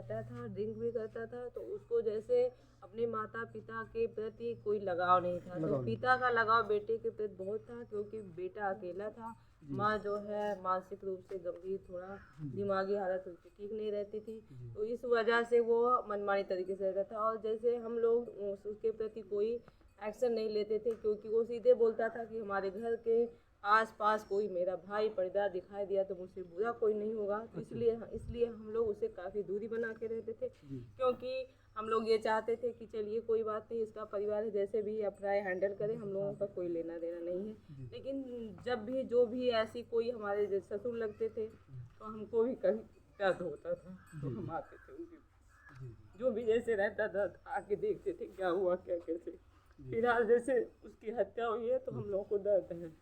रहता था, ड्रिंक भी करता था, तो उसको जैसे अपने माता पिता के प्रति कोई लगाव नहीं था। तो पिता का लगाव बेटे के प्रति बहुत था, क्योंकि बेटा अकेला था। माँ जो है मानसिक रूप से गंभीर, थोड़ा दिमागी हालत उनकी ठीक नहीं रहती थी, तो इस वजह से वो मनमानी तरीके से रहता था। और जैसे हम लोग उसके प्रति कोई एक्शन नहीं लेते थे, क्योंकि वो सीधे बोलता था कि हमारे घर के आस पास कोई मेरा भाई परिवार दिखाई दिया तो मुझसे बुरा कोई नहीं होगा। तो इसलिए हम लोग उससे काफ़ी दूरी बना के रहते थे, क्योंकि हम लोग ये चाहते थे कि चलिए कोई बात नहीं, इसका परिवार है, जैसे भी अपना हैंडल करे, हम लोगों का कोई लेना देना नहीं है। लेकिन जब भी जो भी ऐसी कोई हमारे जैसे ससुर लगते थे, तो हमको भी कभी दर्द होता था, तो हम आते थे उनके जो भी जैसे रहता था आके देखते थे क्या हुआ क्या कैसे। फिलहाल जैसे उसकी हत्या हुई है, तो हम लोगों को दर्द है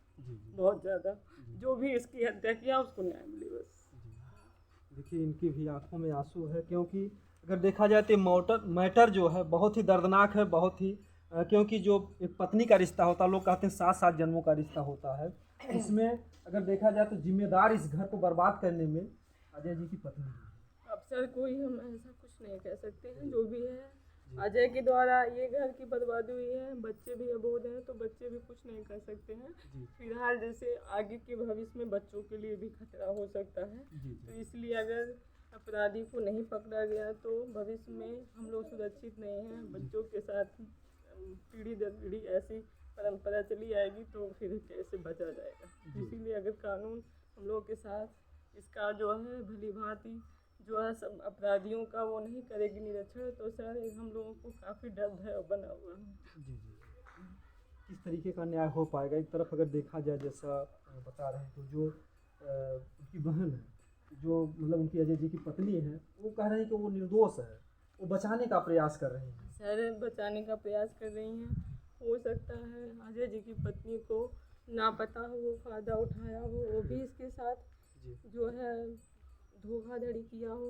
बहुत ज़्यादा। जो भी इसकी हत्या किया उसको न्याय मिले बस। देखिए इनकी भी आंखों में आंसू है, क्योंकि अगर देखा जाए तो मैटर जो है बहुत ही दर्दनाक है, बहुत ही क्योंकि जो एक पत्नी का रिश्ता होता है, लोग कहते हैं 7 जन्मों का रिश्ता होता है, इसमें अगर देखा जाए तो जिम्मेदार इस घर को बर्बाद करने में अजय जी की पत्नी है। अब सर कोई हम ऐसा कुछ नहीं कह सकते हैं, जो भी है अजय के द्वारा ये घर की बर्बादी हुई है। बच्चे भी अबोध हैं, तो बच्चे भी कुछ नहीं कर सकते हैं। फिलहाल जैसे आगे के भविष्य में बच्चों के लिए भी खतरा हो सकता है, तो इसलिए अगर अपराधी को नहीं पकड़ा गया तो भविष्य में हम लोग सुरक्षित नहीं हैं। बच्चों के साथ पीढ़ी दर पीढ़ी ऐसी परंपरा चली आएगी, तो फिर कैसे बचा जाएगा। इसीलिए अगर कानून हम लोग के साथ इसका जो है भली भांति जो है सब अपराधियों का वो नहीं करेगी निरीक्षण, तो सर हम लोगों को काफ़ी डर भय बना हुआ है। जी किस तरीके का न्याय हो पाएगा? एक तरफ अगर देखा जाए, जैसा बता रहे हैं, तो जो उनकी बहन है, जो मतलब उनकी अजय जी की पत्नी है, वो कह रहे हैं कि वो निर्दोष है, वो बचाने का प्रयास कर रही हैं। सर बचाने का प्रयास कर रही हैं, हो सकता है अजय जी की पत्नी को ना पता हो, वो फ़ायदा उठाया हो, वो भी इसके साथ जो है धोखाधड़ी किया हो।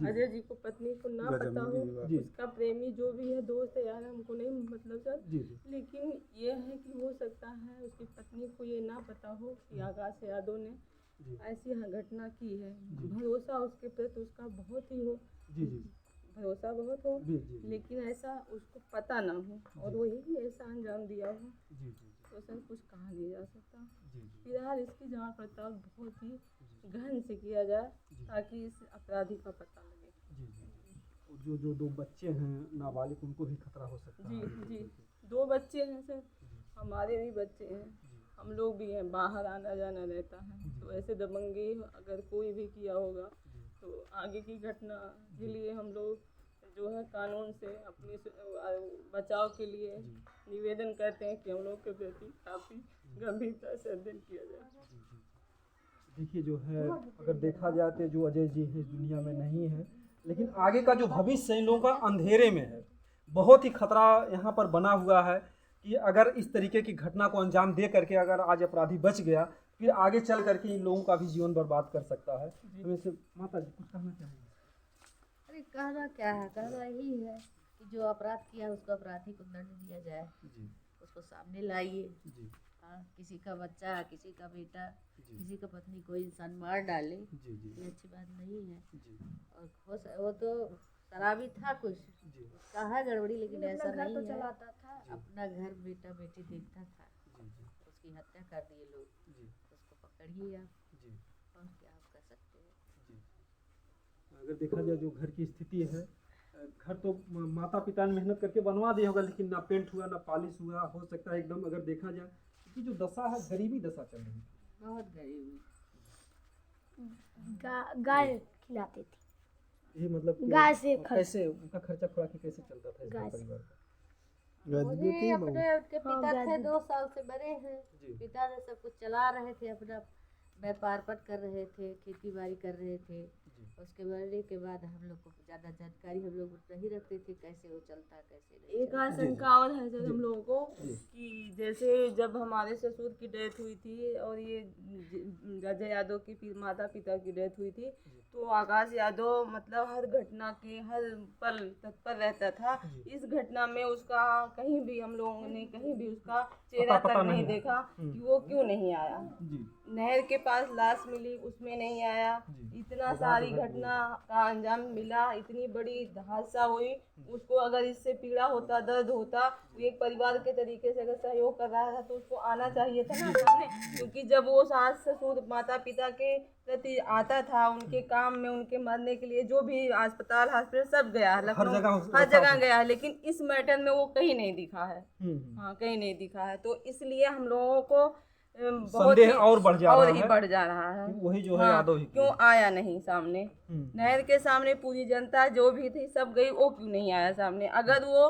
अजय जी को पत्नी को ना पता हो, उसका प्रेमी जो भी है दोस्त है यार, हमको नहीं मतलब सर, लेकिन ये है कि हो सकता है उसकी पत्नी को ये ना पता हो कि आकाश यादव ने ऐसी घटना की है। भरोसा उसके प्रति उसका बहुत ही हो, भरोसा बहुत हो, लेकिन ऐसा उसको पता ना हो और वही ऐसा अंजाम दिया हो, तो सर कुछ कहा नहीं जा सकता। फिलहाल इसकी जांच पड़ताल बहुत ही गहन से किया जाए, ताकि इस अपराधी का पता लगे। जो 2 बच्चे हैं नाबालिग, उनको भी खतरा हो सकता है। जी 2 बच्चे हैं सर, हमारे भी बच्चे हैं, हम लोग भी हैं, बाहर आना जाना रहता है, तो ऐसे दबंगी अगर कोई भी किया होगा, तो आगे की घटना के लिए हम लोग जो है कानून से अपनी बचाव के लिए निवेदन करते हैं कि हम लोग के प्रति काफ़ी गंभीरता से अध्ययन किया जाए। देखिए जो है अगर देखा जाए तो जो अजय जी इस दुनिया में नहीं है, लेकिन आगे का जो भविष्य है इन लोगों का अंधेरे में है। बहुत ही खतरा यहाँ पर बना हुआ है कि अगर इस तरीके की घटना को अंजाम दे करके अगर आज अपराधी बच गया, फिर आगे चल करके इन लोगों का भी जीवन बर्बाद कर सकता है। तो वैसे माता जी कुछ कहना चाहेंगे? अरे कहना क्या है, कहना यही है कि जो अपराध किया उसको अपराधी को दंड दिया जाए, उसको सामने लाइए। किसी का बच्चा, किसी का बेटा, किसी का पत्नी कोई इंसान मार डाले, ये अच्छी बात नहीं है। और वो तो शराबी था, कुछ उसका है गड़बड़ी, लेकिन ऐसा नहीं है। चलाता था, अपना घर बेटा बेटी देखता था, उसकी हत्या कर दिए लोग, उसको पकड़िए आप, और क्या आप कर सकते हैं। अगर देखा जाए जो घर की स्थिति है, घर तो माता पिता ने मेहनत करके बनवा दिया होगा, लेकिन ना पेंट हुआ ना पॉलिश हुआ, हो सकता है एकदम अगर देखा जाए कि जो दशा है गरीबी दशा चल रही है, बहुत गरीबी। गाय खिलाते थे, ये मतलब गाय से कैसे उनका खर्चा खुराकी कैसे चलता था इसका परिवार का? अपने उनके पिता थे, 2 साल से बड़े हैं, पिता ने सब कुछ चला रहे थे, अपना व्यापार पट कर रहे थे, खेती बाड़ी कर रहे थे। उसके बढ़ने के बाद हम लोग को ज़्यादा जानकारी हम लोग नहीं रखते थे, कैसे वो चलता कैसे नहीं। एक आशंका और है सर हम लोगों को कि जैसे जब हमारे ससुर की डेथ हुई थी और ये अजय यादव की माता पिता की डेथ हुई थी, तो आकाश यादव मतलब हर घटना के हर पल तत्पर रहता था। इस घटना में उसका कहीं भी हम लोगों ने कहीं भी उसका चेहरा तक नहीं देखा कि वो क्यों नहीं आया। नहर के पास लाश मिली उसमें नहीं आया। इतना सारी घटना का अंजाम मिला, इतनी बड़ी हादसा हुई, उसको अगर इससे पीड़ा होता, दर्द होता, वो एक परिवार के तरीके से अगर सहयोग कर रहा था तो उसको आना चाहिए था ना सामने। क्योंकि जब वो सास ससुर माता पिता के प्रति आता था, उनके काम में, उनके मरने के लिए जो भी अस्पताल हॉस्पिटल सब गया है, लखनऊ हर जगह गया है, लेकिन इस मैटर में वो कहीं नहीं दिखा है। हाँ, कहीं नहीं दिखा है। तो इसलिए हम लोगों को बहुत संदेह और बढ़ जा रहा है, बढ़ जा रहा है। वही जो है हाँ, यादव ही क्यों आया नहीं सामने? नहर के सामने पूरी जनता जो भी थी सब गई, वो क्यों नहीं आया सामने? अगर वो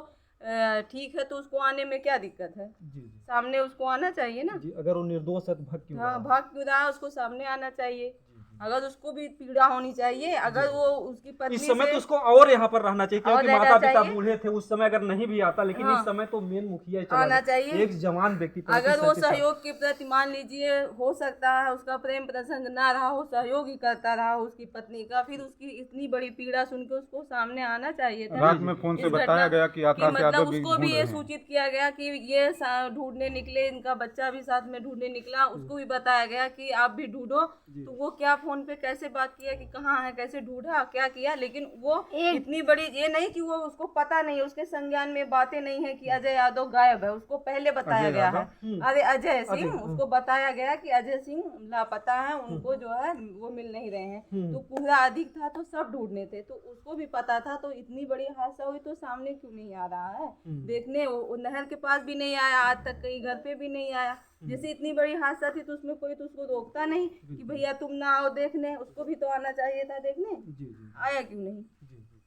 ठीक है तो उसको आने में क्या दिक्कत है? जी जी सामने उसको आना चाहिए ना। जी, अगर वो निर्दोष है तो भाग क्यों हाँ, रहा है? भाग क्यों रहा है? उसको सामने आना चाहिए। अगर उसको भी पीड़ा होनी चाहिए, अगर वो उसकी पत्नी इस समय से तो उसको और यहाँ पर रहना चाहिए, और क्योंकि रहना माता पिता चाहिए। बूढ़े थे उस समय, अगर नहीं भी आता, लेकिन हाँ। इस समय तो मेन मुखिया ही चला आना गया। चाहिए। एक जवान व्यक्ति 35 अगर वो 37 साल। सहयोग के प्रति मान लीजिए हो सकता है उसका प्रेम प्रसंग ना रहा हो, सहयोग ही करता रहा उसकी पत्नी का, फिर उसकी इतनी बड़ी पीड़ा सुन के उसको सामने आना चाहिए था। रात में फोन से बताया गया कि आकाश मतलब यादव भी उसको भी ढूंढ ये रहे हैं। सूचित किया गया कि ये ढूंढने निकले, इनका बच्चा भी साथ में ढूंढने निकला, उसको भी बताया गया कि आप भी ढूंढो। तो वो क्या फोन पे कैसे बात किया कि कहाँ है, कैसे ढूंढा, क्या किया, लेकिन वो इतनी बड़ी ये नहीं कि वो उसको पता नहीं है, उसके संज्ञान में बातें नहीं है कि अजय यादव गायब है, उसको पहले बताया गया है। अरे अजय सिंह, उसको बताया गया कि अजय सिंह लापता है, उनको जो है वो मिल नहीं रहे हैं। तो कोहरा अधिक था तो सब ढूंढने थे, तो उसको भी पता था। तो इतनी बड़ी हादसा हुई तो सामने क्यों नहीं आ रहा है देखने? वो नहर के पास भी नहीं आया, आज तक कहीं घर पे भी नहीं आया। जैसे इतनी बड़ी हादसा थी तो उसमें कोई तो उसको रोकता नहीं कि भैया तुम ना आओ देखने, उसको भी तो आना चाहिए था देखने। जी जी आया क्यों नहीं? जी जी।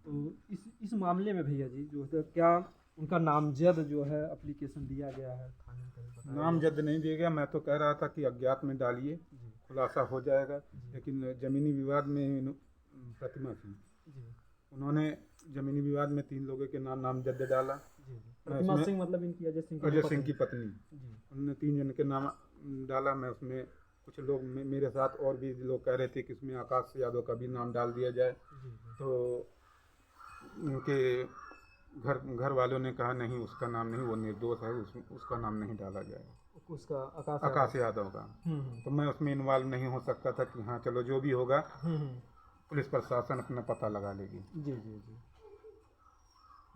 तो इस मामले में भैया जी जो है, क्या उनका नामजद जो है एप्लीकेशन दिया गया है थाने में? कहीं बताया नामजद नहीं दिया गया। मैं तो कह रहा था कि अज्ञात में डालिए, खुलासा हो जाएगा। लेकिन जमीनी विवाद में प्रतिमा सिंह, जी उन्होंने जमीनी विवाद में 3 लोगों के नाम नामजद डाला। जी जी। प्रतिमा सिंह मतलब इनकी अजय सिंह अजय सिंह की पत्नी, जी उन्होंने 3 जन के नाम डाला। मैं उसमें कुछ लोग मेरे साथ और भी लोग कह रहे थे कि इसमें आकाश यादव का भी नाम डाल दिया जाए। जी जी। तो उनके घर वालों ने कहा नहीं, उसका नाम नहीं, वो निर्दोष है, उसका नाम नहीं डाला जाए, उसका आकाश यादव का। तो मैं उसमें इन्वॉल्व नहीं हो सकता था कि हाँ चलो जो भी होगा पुलिस प्रशासन अपना पता लगा लेगी। जी जी जी।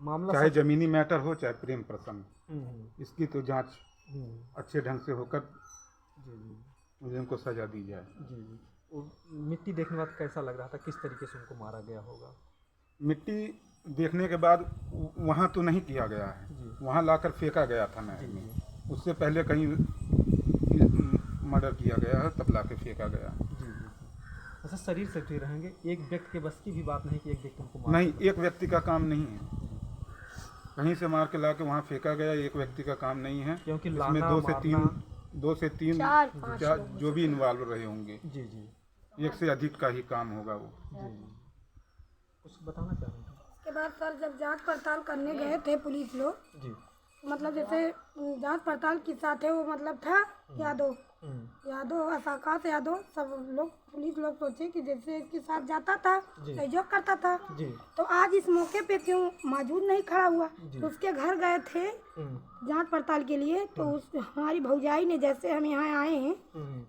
मामला चाहे जमीनी मैटर हो चाहे प्रेम प्रसंग, इसकी तो जांच जी अच्छे ढंग से होकर जी मुझे उनको सजा दी जाए। जी जी। वो मिट्टी देखने के बाद कैसा लग रहा था, किस तरीके से उनको मारा गया होगा? मिट्टी देखने के बाद वहाँ तो नहीं किया गया है, वहाँ लाकर फेंका गया था नहर में। उससे पहले कहीं मर्डर किया गया है, तब लाकर फेंका गया। जी जी। अच्छा, शरीर से फिर रहेंगे, एक व्यक्ति के बस की भी बात नहीं कि एक व्यक्ति उनको मार नहीं, एक व्यक्ति का काम नहीं है, कहीं से मार के ला के वहाँ फेंका गया, एक व्यक्ति का काम नहीं है। क्योंकि इसमें लाना, 2 से 3 4 जो भी इन्वॉल्व रहे होंगे, जी जी एक से अधिक का ही काम होगा वो। जी जी। कुछ बताना चाह रहे हैं? उसके बाद सर जब जांच पड़ताल करने गए थे पुलिस लोग, जी मतलब जैसे जांच पड़ताल किस साथ है वो मतलब था यादव आकाश यादव, सब लोग पुलिस लोग सोचे कि जैसे इसके साथ जाता था, सहयोग करता था, जी तो आज इस मौके पे क्यों मौजूद नहीं खड़ा हुआ? तो उसके घर गए थे जांच पड़ताल के लिए, तो उस हमारी भौजाई ने, जैसे हम यहाँ आए हैं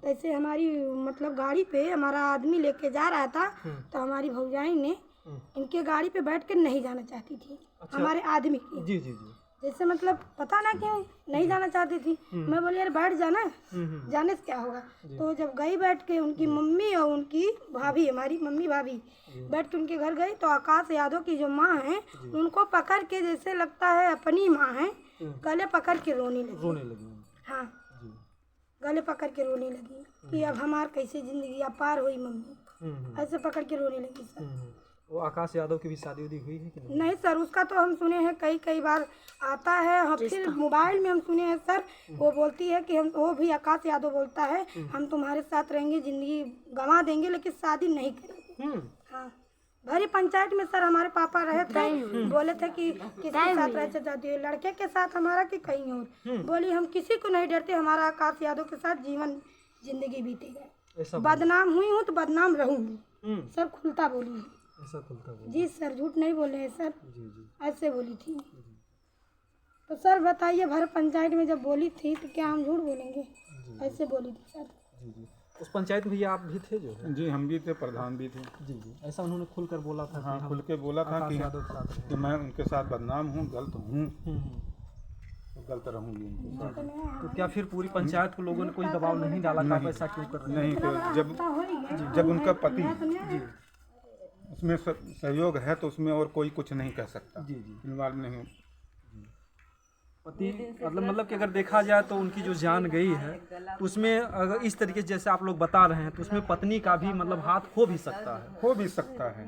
तैसे हमारी मतलब गाड़ी पे हमारा आदमी लेके जा रहा था, तो हमारी भौजाई ने इनके गाड़ी पे बैठ कर नहीं जाना चाहती थी। अच्छा। हमारे आदमी की जी जी जी। जैसे मतलब पता ना क्यों नहीं जाना चाहती थी। मैं बोली यार बैठ जाना, जाने से क्या होगा। तो जब गई बैठ के, उनकी मम्मी और उनकी भाभी, हमारी मम्मी भाभी बैठ के उनके घर गई, तो आकाश यादव की जो माँ है उनको पकड़ के, जैसे लगता है अपनी माँ है, गले पकड़ के रोने लगी। हाँ, गले पकड़ के रोने लगी कि अब हमार कैसे जिंदगी अपार हुई मम्मी, ऐसे पकड़ के रोने लगी सर। वो आकाश यादव की भी शादी उदी हुई है कि नहीं? नहीं सर, उसका तो हम सुने हैं कई बार आता है, हम फिर मोबाइल में हम सुने हैं सर, वो बोलती है कि हम, वो भी आकाश यादव बोलता है हम तुम्हारे साथ रहेंगे, जिंदगी गंवा देंगे लेकिन शादी नहीं करेंगे। हाँ, भरी पंचायत में सर हमारे पापा रहे थे, बोले थे कि किसी के साथ रह जाती है, लड़के के साथ हमारा कि कहीं और। बोली हम किसी को नहीं डरते, हमारा आकाश यादव के साथ जीवन जिंदगी बीतेगा, बदनाम हुई हूँ तो बदनाम रहूंगी, सर खुलता बोली है। ऐसा खुलता बोला? जी सर, झूठ नहीं बोले हैं सर, जी जी। ऐसे बोली थी। तो सर बताइए, भर पंचायत में जब बोली थी तो क्या हम झूठ बोलेंगे? ऐसे बोली थी सर। जी जी। उस पंचायत में भैया आप भी थे जो है? जी हम भी थे, प्रधान भी थे। जी जी। ऐसा उन्होंने खुलकर बोला था हाँ कि हम खुल के बोला था आकाश कि यादव के साथ कि मैं उनके साथ बदनाम हूँ, गलत हूँ, हम्म। तो गलत रहूँगी उनके साथ। तो क्या फिर पूरी पंचायत को लोगों ने कोई दबाव नहीं डाला कि आप ऐसा क्यों कर रहे हैं? नहीं तो जब उनका पति उसमें सहयोग है तो उसमें और कोई कुछ नहीं कह सकता। जी जी। इन्वॉल्व नहीं। पति मतलब कि अगर देखा जाए तो उनकी जो जान गई है तो उसमें अगर इस तरीके से जैसे आप लोग बता रहे हैं तो उसमें पत्नी का भी मतलब हाथ हो भी सकता है। हो भी सकता है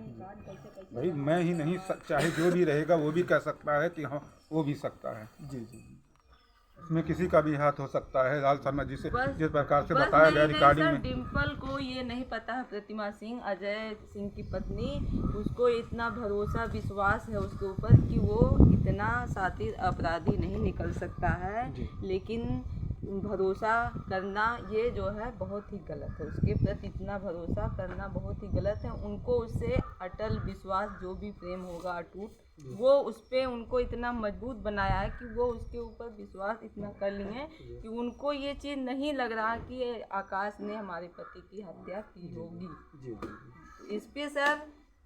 भाई, मैं ही नहीं, चाहे जो भी रहेगा वो भी कह सकता है कि हाँ हो भी सकता है। जी जी। इसमें किसी का भी हाथ हो सकता है। लाल शर्मा जी से बस- जिस प्रकार से बस बताया यही गया नहीं रिकॉर्डिंग सर, में। डिम्पल को ये नहीं पता है प्रतिमा सिंह, अजय सिंह की पत्नी, उसको इतना भरोसा विश्वास है उसके ऊपर कि वो इतना शातिर अपराधी नहीं निकल सकता है। लेकिन भरोसा करना ये जो है बहुत ही गलत है, उसके प्रति इतना भरोसा करना बहुत ही गलत है। उनको उससे अटल विश्वास, जो भी प्रेम होगा अटूट, वो उस पर उनको इतना मजबूत बनाया है कि वो उसके ऊपर विश्वास इतना कर लिए कि उनको ये चीज़ नहीं लग रहा कि ये आकाश ने हमारे पति की हत्या की होगी। इस पे सर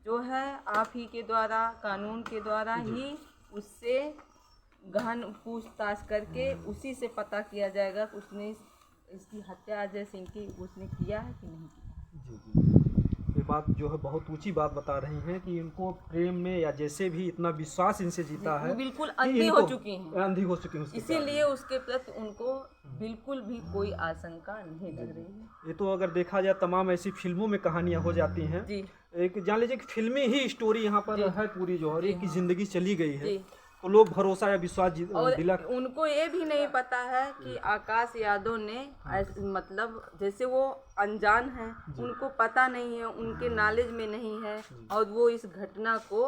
जो है आप ही के द्वारा, कानून के द्वारा ही उससे गहन पूछताछ करके उसी से पता किया जाएगा कि उसने इसकी हत्या अजय सिंह की उसने किया है कि नहीं किया। जी जी। ये बात जो है बहुत ऊंची बात बता रही हैं कि इनको प्रेम में या जैसे भी इतना विश्वास इनसे जीता है, वो बिल्कुल कि अंधी हो इनको- चुकी हैं, अंधी हो चुकी हैं उसके इसीलिए उसके प्रति उनको बिल्कुल भी कोई आशंका नहीं लग रही है। ये तो अगर देखा जाए तमाम ऐसी फिल्मों में कहानियां हो जाती हैं। जी एक जान लीजिए कि फिल्मी ही स्टोरी यहाँ पर है पूरी, जो और एक की जिंदगी चली गई है, जी। तो लोग भरोसा या विश्वास और दिला। उनको ये भी नहीं पता है कि आकाश यादव ने मतलब जैसे वो अनजान है, उनको पता नहीं है, उनके नॉलेज में नहीं है, और वो इस घटना को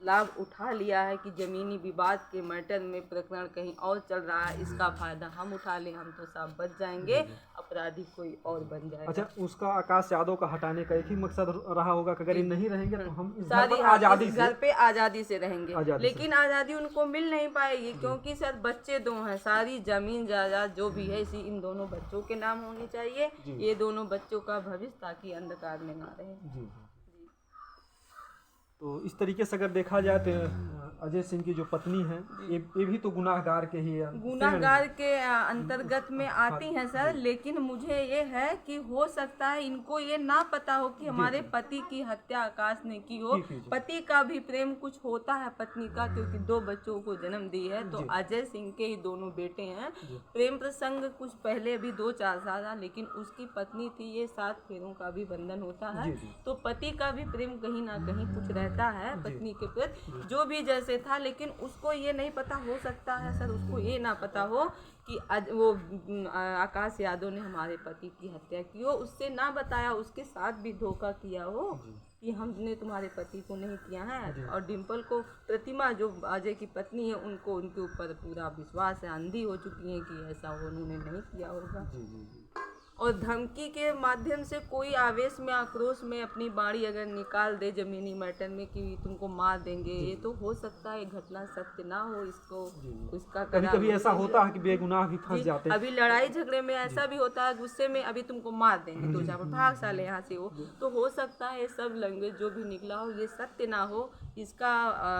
लाभ उठा लिया है कि जमीनी विवाद के मैटर में प्रकरण कहीं और चल रहा है, इसका फायदा हम उठा लें, हम तो साहब बच जाएंगे, अपराधी कोई और बन जाएगा। अच्छा, उसका आकाश यादव का हटाने का एक ही मकसद रहा होगा कि अगर ये नहीं रहेंगे तो हम इस घर सारी पर आज़ादी इस से घर पे आज़ादी से रहेंगे, आज़ादी लेकिन आज़ादी उनको मिल नहीं पाएगी क्योंकि सर बच्चे दो हैं, सारी जमीन जायदाद जो भी है इसी इन दोनों बच्चों के नाम होनी चाहिए। ये दोनों बच्चों का भविष्य ताकि अंधकार में ना रहे। जी। तो इस तरीके से अगर देखा जाए तो अजय सिंह की जो पत्नी है ये भी तो गुनाहगार के ही है, गुनाहगार के अंतर्गत में आती हैं सर, लेकिन मुझे ये है कि हो सकता है इनको ये ना पता हो कि हमारे पति की हत्या आकाश ने की हो। पति का भी प्रेम कुछ होता है पत्नी का, क्योंकि 2 बच्चों को जन्म दी है, तो अजय सिंह के ही दोनों बेटे हैं। प्रेम प्रसंग कुछ पहले भी 2-4 साल था, लेकिन उसकी पत्नी थी, ये 7 फेरों का भी बंधन होता है, तो पति का भी प्रेम कहीं ना कहीं कुछ रहता है पत्नी के प्रति, जो भी जैसे था। लेकिन उसको ये नहीं पता, हो सकता है सर उसको ये ना पता हो कि वो आकाश यादव ने हमारे पति की हत्या की हो, उससे ना बताया, उसके साथ भी धोखा किया हो कि हमने तुम्हारे पति को नहीं किया है। और डिम्पल को, प्रतिमा जो अजय की पत्नी है, उनको उनके ऊपर पूरा विश्वास है, अंधी हो चुकी है कि ऐसा उन्होंने नहीं किया होगा। और धमकी के माध्यम से कोई आवेश में, आक्रोश में अपनी बाड़ी अगर निकाल दे जमीनी मैटर में कि तुमको मार देंगे, ये तो हो सकता है घटना सत्य ना हो, इसको उसका कभी कभी ऐसा होता है कि बेगुनाह भी फंस जाते हैं। अभी लड़ाई झगड़े में ऐसा भी होता है, गुस्से में अभी तुमको मार देंगे, तो जहाँ भाग साले यहाँ से हो, तो हो सकता है ये सब लैंग्वेज जो भी निकला हो ये सत्य ना हो, इसका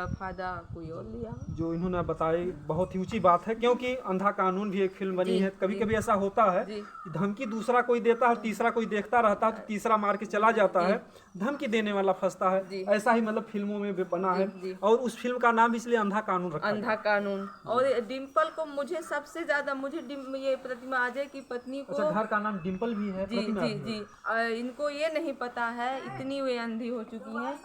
फायदा कोई और लिया हो। जो इन्होंने बताई बहुत ही ऊंची बात है, क्योंकि अंधा कानून भी एक फिल्म बनी है। कभी कभी ऐसा होता है कि धमकी दूसरा कोई देता है, तीसरा कोई देखता रहता है, तो तीसरा मार के चला जाता है, धमकी देने वाला फंसता है। ऐसा ही मतलब फिल्मों में भी बना है, और उस फिल्म का नाम इसलिए अंधा कानून रखा है। अंधा कानून। और डिम्पल को मुझे सबसे ज्यादा, मुझे ये प्रतिमा अजय की पत्नी को, अच्छा, घर का नाम डिम्पल भी है? जी जी जी, इनको ये नहीं पता है, इतनी वे अंधी हो चुकी हैं,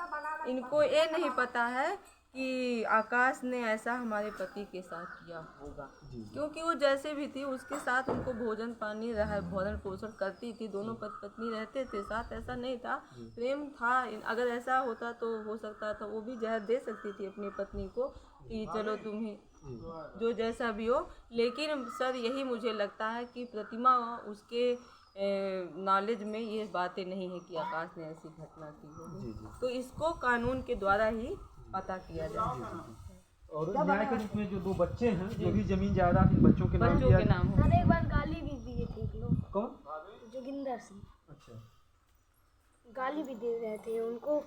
इनको ये नहीं पता है कि आकाश ने ऐसा हमारे पति के साथ किया होगा, क्योंकि वो जैसे भी थी उसके साथ उनको भोजन पानी भोजन पोषण करती थी, दोनों पत्नी रहते थे साथ, ऐसा नहीं था, प्रेम था। अगर ऐसा होता तो हो सकता था वो भी जहर दे सकती थी अपनी पत्नी को कि चलो तुम्हें जो जैसा भी हो। लेकिन सर यही मुझे लगता है कि प्रतिमा उसके नॉलेज में ये बातें नहीं है कि आकाश ने ऐसी घटना की होगी, तो इसको कानून के द्वारा ही पता किया जाए। और न्याय के रूप में जो 2 बच्चे हैं, जो भी जमीन जायदाद इन बच्चों के नाम बच्चों किया के नाम हो। एक बार गाली भी दिए, देख लो। कौन? जोगिंदर सिंह अच्छा। गाली भी दे रहे थे उनको,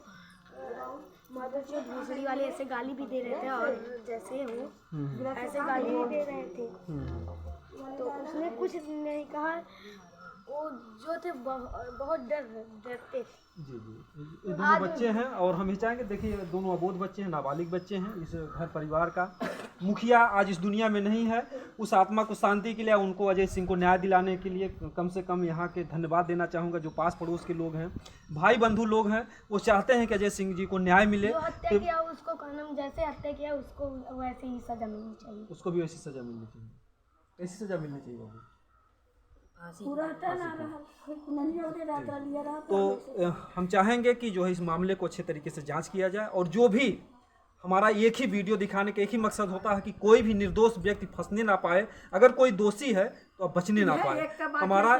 माधुचोद भोसड़ी वाले ऐसे गाली भी दे रहे थे और जैसे वो ऐसे गाली भी दे रहे थे। तो उसने कुछ नहीं कहा, वो जो थे बहुत डरते थे। जी जी, ये दोनों बच्चे हैं और हम ये चाहेंगे, देखिए दोनों अबोध बच्चे हैं, नाबालिग बच्चे हैं। इस घर परिवार का मुखिया आज इस दुनिया में नहीं है। उस आत्मा को शांति के लिए, उनको अजय सिंह को न्याय दिलाने के लिए कम से कम यहाँ के धन्यवाद देना चाहूँगा। जो पास पड़ोस के लोग हैं, भाई बंधु लोग हैं, वो चाहते हैं कि अजय सिंह जी को न्याय मिले। जो हत्या किया उसको कानून, जैसे हत्या किया उसको वैसे ही सजा मिलनी चाहिए। उसको भी वैसी सज़ा मिलनी चाहिए। कैसी सज़ा मिलनी चाहिए बाबू? तो हम चाहेंगे कि जो है इस मामले को अच्छे तरीके से जांच किया जाए, और जो भी हमारा एक ही वीडियो दिखाने का एक ही मकसद होता है कि कोई भी निर्दोष व्यक्ति फंसने ना पाए। अगर कोई दोषी है तो अब बचने ना पाए, हमारा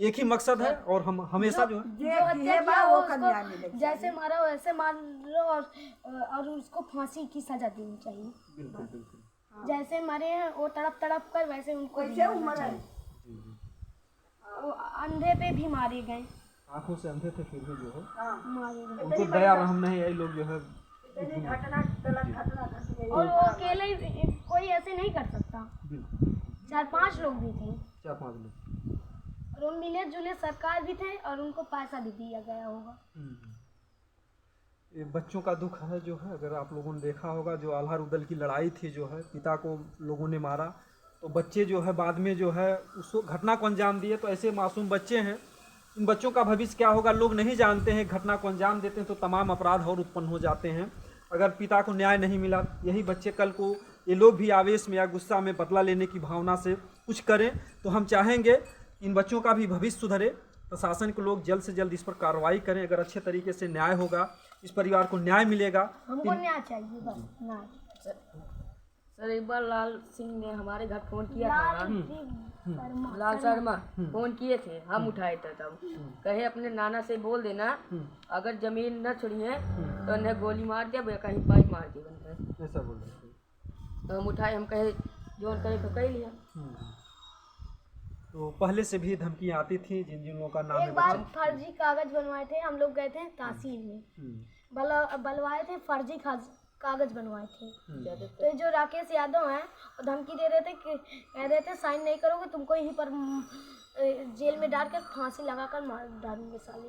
एक ही मकसद है। और हम हमेशा जो है जो हत्या किया वो उसको जैसे मारा वैसे मार लो और उसको फांसी की सजा देनी चाहिए। बिल्कुल बिल्कुल। जैसे मरे हैं वो तड़प तड़प कर वैसे उनको भी मारना चाहिए। वो अंधे पे भी मारे गए, आंखों से अंधे थे फिर भी जो है मारे गए। उनको दया रहम नहीं है। लोग जो है और वो अकेले कोई ऐसे नहीं कर सकता। बिल्कुल 4-5 लोग भी थे 4-5 लोग। और वो मिले जुले सरकार भी थे और उनको पैसा भी दिया गया होगा। ये बच्चों का दुख है जो है। अगर आप लोगों ने देखा होगा, जो आल्हा रुदल की लड़ाई थी, जो है पिता को लोगों ने मारा, तो बच्चे जो है बाद में जो है उस घटना को अंजाम दिए। तो ऐसे मासूम बच्चे हैं, इन बच्चों का भविष्य क्या होगा लोग नहीं जानते हैं। घटना को अंजाम देते हैं तो तमाम अपराध और उत्पन्न हो जाते हैं। अगर पिता को न्याय नहीं मिला, यही बच्चे कल को ये लोग भी आवेश में या गुस्सा में बदला लेने की भावना से कुछ करें। तो हम चाहेंगे इन बच्चों का भी भविष्य सुधरे। प्रशासन के लोग जल्द से जल्द इस पर कार्रवाई करें। अगर अच्छे तरीके से न्याय होगा, इस परिवार को न्याय मिलेगा। हमको न्याय चाहिए, बस न्याय। सर एक बार लाल सिंह ने हमारे घर फोन किया था ना, लाल शर्मा फोन किए थे, हम उठाए थे। तब कहे अपने नाना से बोल देना अगर जमीन न छोड़िए तो उन्हें गोली मार दिया, कहीं पाइप मार दी बनकर। ऐसा बोल रहे थे। तो हम उठाए, हम कहे जो कहे तो कह लिया। तो पहले से भी धमकियाँ आती थी जिन जिन लोगों का नाम एक बार फर्जी कागज बनवाए थे, हम लोग गए थे तहसील में, बलवाए थे फर्जी कागज बनवाए थे। तो जो राकेश यादव हैं वो धमकी दे रहे थे कि कह रहे थे साइन नहीं करोगे तुमको यहीं पर जेल में डालकर फांसी लगाकर मार डालेंगे साले।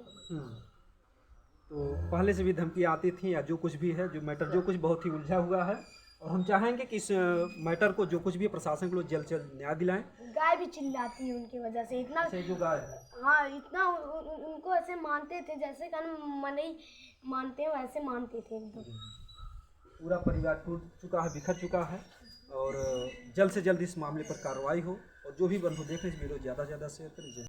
तो पहले से भी धमकी आती थी, या जो कुछ भी है, जो मैटर जो कुछ बहुत ही उलझा हुआ है। और हम चाहेंगे कि इस मैटर को जो कुछ भी प्रशासन को लोग जल्द से जल्द न्याय दिलाएं। गाय भी चिल्लाती है उनकी वजह से, इतना जो गाय है, हाँ इतना उनको ऐसे मानते थे जैसे कान मनई मानते हैं वैसे मानते थे एकदम। पूरा परिवार टूट चुका है, बिखर चुका है। और जल्द से जल्द इस मामले पर कार्रवाई हो। और जो भी बंधु देख रहे इस वीडियो ज़्यादा से ज़्यादा शेयर करें।